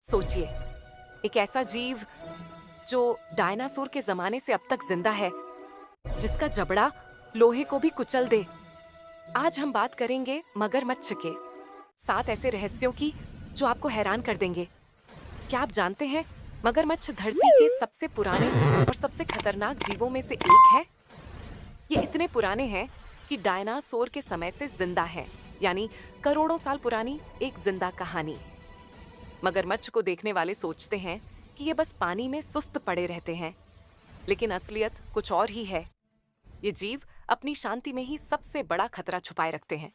सोचिए, एक ऐसा जीव जो डायनासोर के जमाने से अब तक जिंदा है, जिसका जबड़ा लोहे को भी कुचल दे। आज हम बात करेंगे मगरमच्छ के 7 ऐसे रहस्यों की जो आपको हैरान कर देंगे। क्या आप जानते हैं मगरमच्छ धरती के सबसे पुराने और सबसे खतरनाक जीवों में से एक है? ये इतने पुराने हैं कि डायनासोर के समय से जिंदा है, यानी करोड़ों साल पुरानी एक जिंदा कहानी। मगरमच्छ को देखने वाले सोचते हैं कि ये बस पानी में सुस्त पड़े रहते हैं, लेकिन असलियत कुछ और ही है। ये जीव अपनी शांति में ही सबसे बड़ा खतरा छुपाए रखते हैं।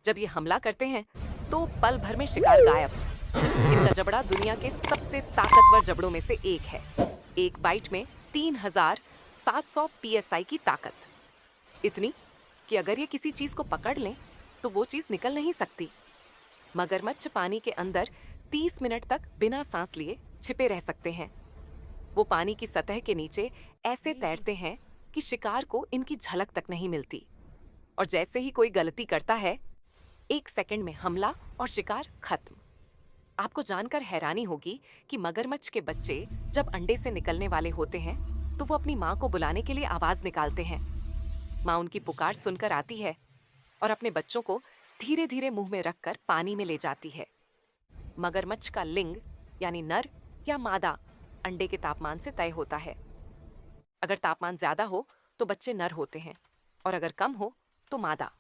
जब ये हमला करते हैं तो पल भर में शिकार गायब। इनका जबड़ा दुनिया के सबसे ताकतवर जबड़ों में से एक है। एक बाइट में 3700 psi की ताकत, इतनी कि अगर ये किसी चीज को पकड़ लें तो वो चीज निकल नहीं सकती। मगरमच्छ पानी के अंदर 30 मिनट तक बिना सांस लिए छिपे रह सकते हैं। वो पानी की सतह के नीचे ऐसे तैरते हैं कि शिकार को इनकी झलक तक नहीं मिलती, और जैसे ही कोई गलती करता है, 1 सेकंड में हमला और शिकार खत्म। आपको जानकर हैरानी होगी कि मगरमच्छ के बच्चे जब अंडे से निकलने वाले होते हैं तो वो अपनी माँ को बुलाने के लिए आवाज निकालते हैं। माँ उनकी पुकार सुनकर आती है और अपने बच्चों को धीरे धीरे मुंह में रखकर पानी में ले जाती है। मगरमच्छ का लिंग यानी नर या मादा अंडे के तापमान से तय होता है। अगर तापमान ज्यादा हो तो बच्चे नर होते हैं, और अगर कम हो तो मादा।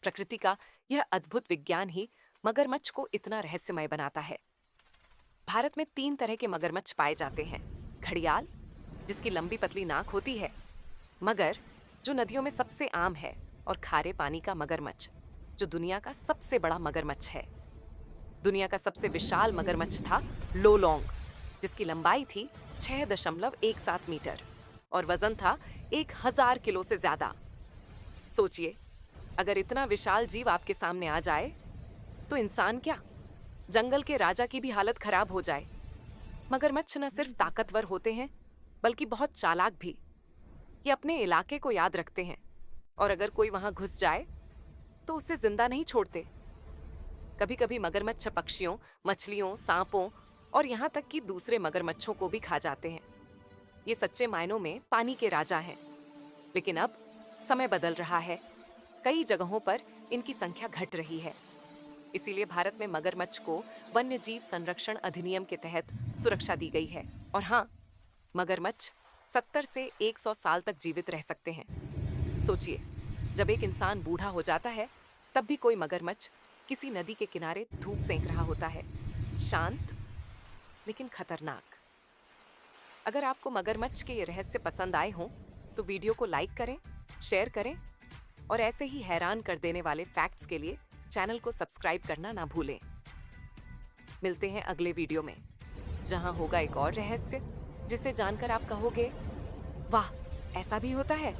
प्रकृति का यह अद्भुत विज्ञान ही मगरमच्छ को इतना रहस्यमय बनाता है। भारत में 3 तरह के मगरमच्छ पाए जाते हैं। घड़ियाल, जिसकी लंबी पतली नाक होती है, मगर, जो नदियों में सबसे आम है, और खारे पानी का मगरमच्छ, जो दुनिया का सबसे बड़ा मगरमच्छ है। दुनिया का सबसे विशाल मगरमच्छ था लोलोंग, जिसकी लंबाई थी 6.17 मीटर और वजन था 1000 किलो से ज्यादा। सोचिए, अगर इतना विशाल जीव आपके सामने आ जाए तो इंसान क्या, जंगल के राजा की भी हालत खराब हो जाए। मगरमच्छ न सिर्फ ताकतवर होते हैं, बल्कि बहुत चालाक भी। ये अपने इलाके को याद रखते हैं, और अगर कोई वहां घुस जाए तो उसे जिंदा नहीं छोड़ते। कभी कभी मगरमच्छ पक्षियों, मछलियों, सांपों और यहाँ तक कि दूसरे मगरमच्छों को भी खा जाते हैं। ये सच्चे मायनों में पानी के राजा हैं। लेकिन अब समय बदल रहा है। कई जगहों पर इनकी संख्या घट रही है। इसीलिए भारत में मगरमच्छ को वन्य जीव संरक्षण अधिनियम के तहत सुरक्षा दी गई है। और हाँ, मगरमच्छ 70 से 100 साल तक जीवित रह सकते हैं। सोचिए, जब एक इंसान बूढ़ा हो जाता है, तब भी कोई मगरमच्छ किसी नदी के किनारे धूप सेंक रहा होता है, शांत लेकिन खतरनाक। अगर आपको मगरमच्छ के ये रहस्य पसंद आए हों तो वीडियो को लाइक करें, शेयर करें, और ऐसे ही हैरान कर देने वाले फैक्ट्स के लिए चैनल को सब्सक्राइब करना ना भूलें। मिलते हैं अगले वीडियो में, जहां होगा एक और रहस्य जिसे जानकर आप कहोगे, वाह, ऐसा भी होता है।